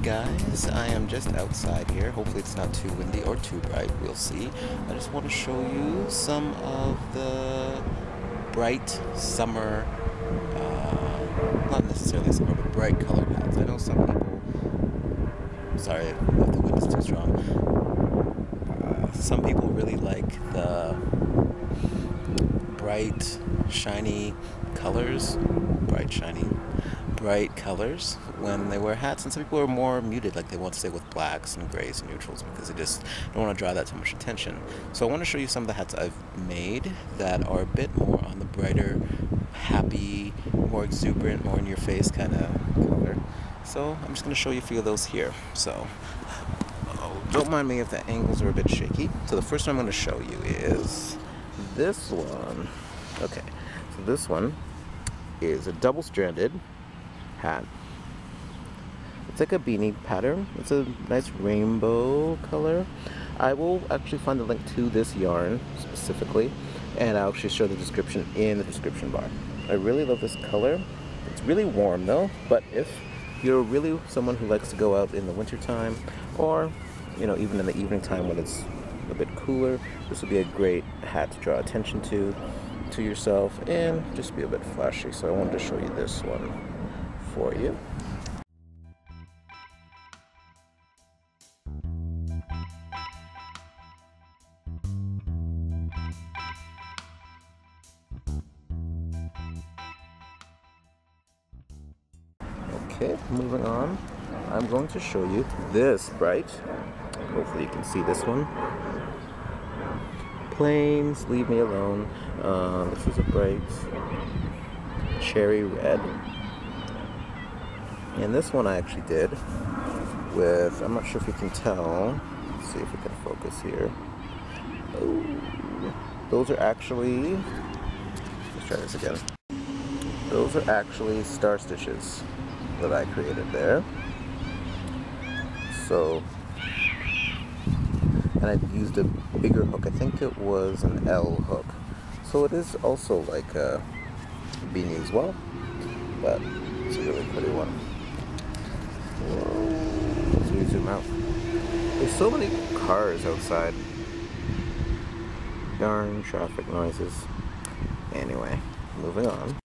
guys, I am just outside here. Hopefully it's not too windy or too bright, we'll see. I just want to show you some of the bright summer, not necessarily summer, but bright colored hats. I know some people, sorry if the wind is too strong, some people really like the bright, shiny colors, bright colors when they wear hats, and some people are more muted, like they want to stay with blacks and grays and neutrals because they just don't want to draw that too much attention. So I want to show you some of the hats I've made that are a bit more on the brighter, happy, more exuberant, more in your face kind of color. So I'm just going to show you a few of those here. So don't mind me if the angles are a bit shaky. So the first one I'm going to show you is this one. Okay, so this one is a double-stranded hat. It's like a beanie pattern. It's a nice rainbow color. I will actually find the link to this yarn specifically, and I'll actually show the description in the description bar. I really love this color. It's really warm though, but if you're really someone who likes to go out in the winter time, or even in the evening time when it's a bit cooler, this would be a great hat to draw attention to yourself and just be a bit flashy. So I wanted to show you this one for you. Okay, moving on, I'm going to show you this bright, hopefully you can see this one, Plains, Leave Me Alone. This is a bright cherry red, and this one I actually did with, I'm not sure if you can tell, let's see if we can focus here. Oh, those are actually, let's try this again. Those are actually star stitches that I created there. So, and I used a bigger hook. I think it was an L hook. So it is also like a beanie as well, but it's a really pretty one. Whoa. As we zoom out, there's so many cars outside. Darn traffic noises. Anyway, moving on.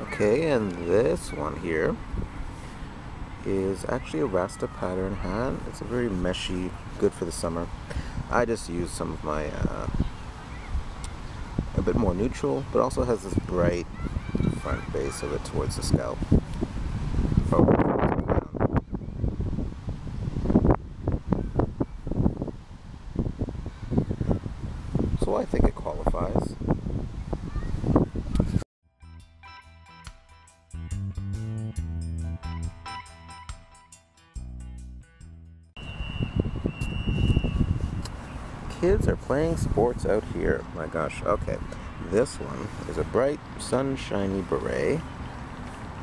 Okay, and this one here is actually a Rasta pattern hat. It's a very meshy, good for the summer. I just used some of my a bit more neutral, but also has this bright front base of it towards the scalp. So I think it qualifies. Kids are playing sports out here. My gosh. Okay, this one is a bright Sunshiny beret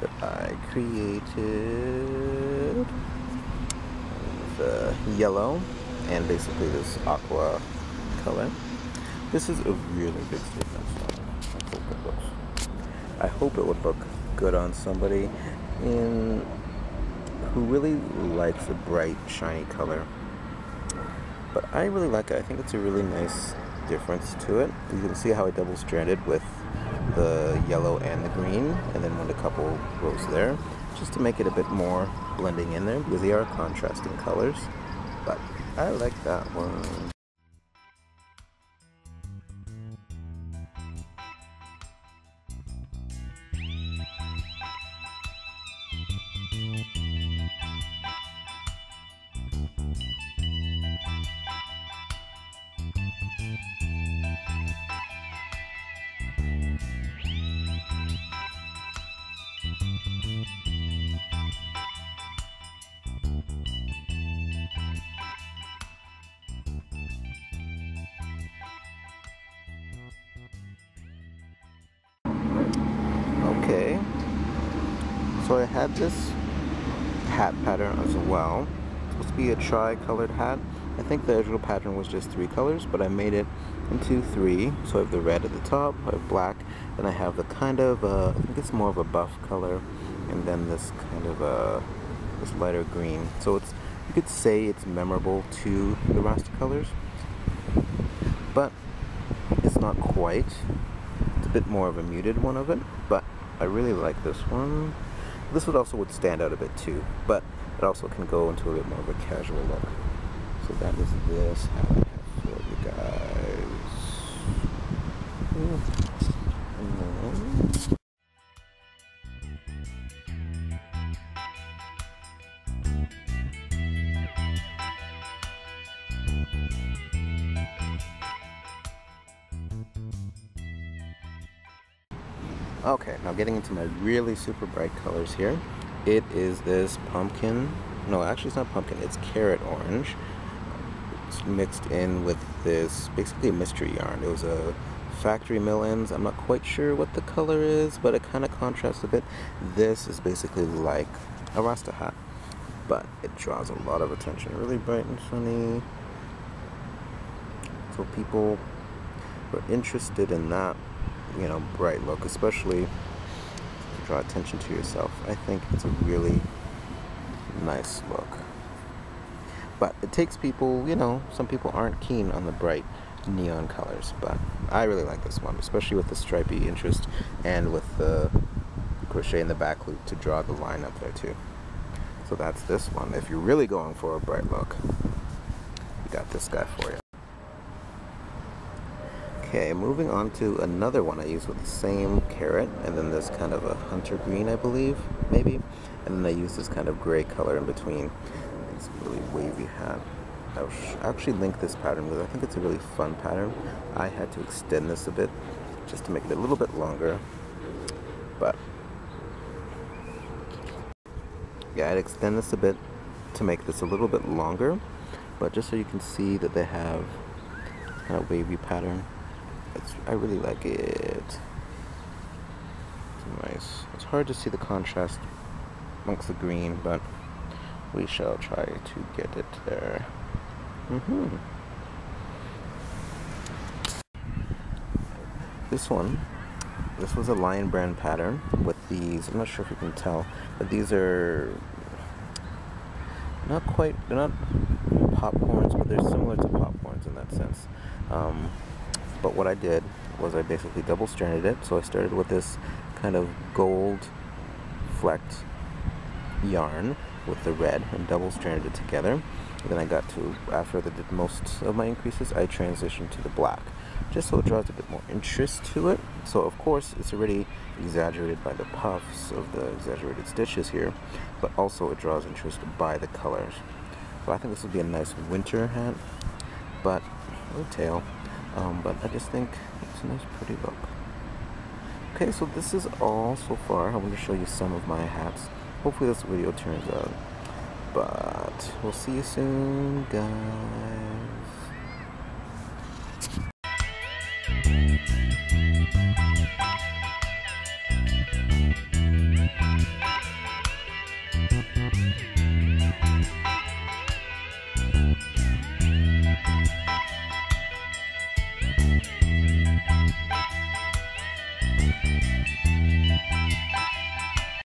that I created with yellow and basically this aqua color. This is a really big statement, so I hope it would look good on somebody who really likes a bright, shiny color. But I really like it. I think it's a really nice difference to it. You can see how I double-stranded with the yellow and the green, and then went a couple rows there, just to make it a bit more blending in there, because they are contrasting colors. But I like that one. Okay, so I had this hat pattern as well, supposed to be a tri-colored hat. I think the original pattern was just 3 colors, but I made it into 3. So I have the red at the top, I have black, then I have the kind of, I think it's more of a buff color, and then this kind of this lighter green. So it's, you could say it's memorable to the Rasta colors, but it's not quite. It's a bit more of a muted one of it, but I really like this one. This would also stand out a bit too, but it also can go into a bit more of a casual look. So that is this hat I have for you guys. And then okay, now getting into my really super bright colors here. It is this pumpkin, no actually it's not pumpkin, it's carrot orange. It's mixed in with this, basically a mystery yarn. It was a factory mill ends. I'm not quite sure what the color is, but it kind of contrasts a bit. This is basically like a Rasta hat, but it draws a lot of attention. Really bright and sunny. So people who are interested in that, you know, bright look, especially to draw attention to yourself, I think it's a really nice look. But it takes people, you know, some people aren't keen on the bright neon colors, but I really like this one, especially with the stripy interest and with the crochet in the back loop to draw the line up there too. So that's this one. If you're really going for a bright look, we got this guy for you. Okay, moving on to another one I use with the same carrot, and then this kind of a hunter green, I believe, maybe, and then I use this kind of gray color in between. It's a really wavy hat. I'll actually link this pattern because I think it's a really fun pattern. I had to extend this a bit just to make it a little bit longer, but yeah, I'd extend this a bit to make this a little bit longer, but just so you can see that they have kind of wavy pattern. I really like it. It's nice. It's hard to see the contrast amongst the green, but we shall try to get it there. This was a Lion brand pattern with these, I'm not sure if you can tell, but these are not quite, they're not popcorns, but they're similar to popcorns in that sense. But what I did was I basically double stranded it. So I started with this kind of gold flecked yarn with the red and double stranded it together. And then I got to, after I did most of my increases, I transitioned to the black, just so it draws a bit more interest to it. So of course it's already exaggerated by the puffs of the exaggerated stitches here, but also it draws interest by the colors. So I think this would be a nice winter hat, but no tail. But I just think it's a nice pretty look. Okay, so this is all so far. I want to show you some of my hats. Hopefully this video turns out. But we'll see you soon, guys.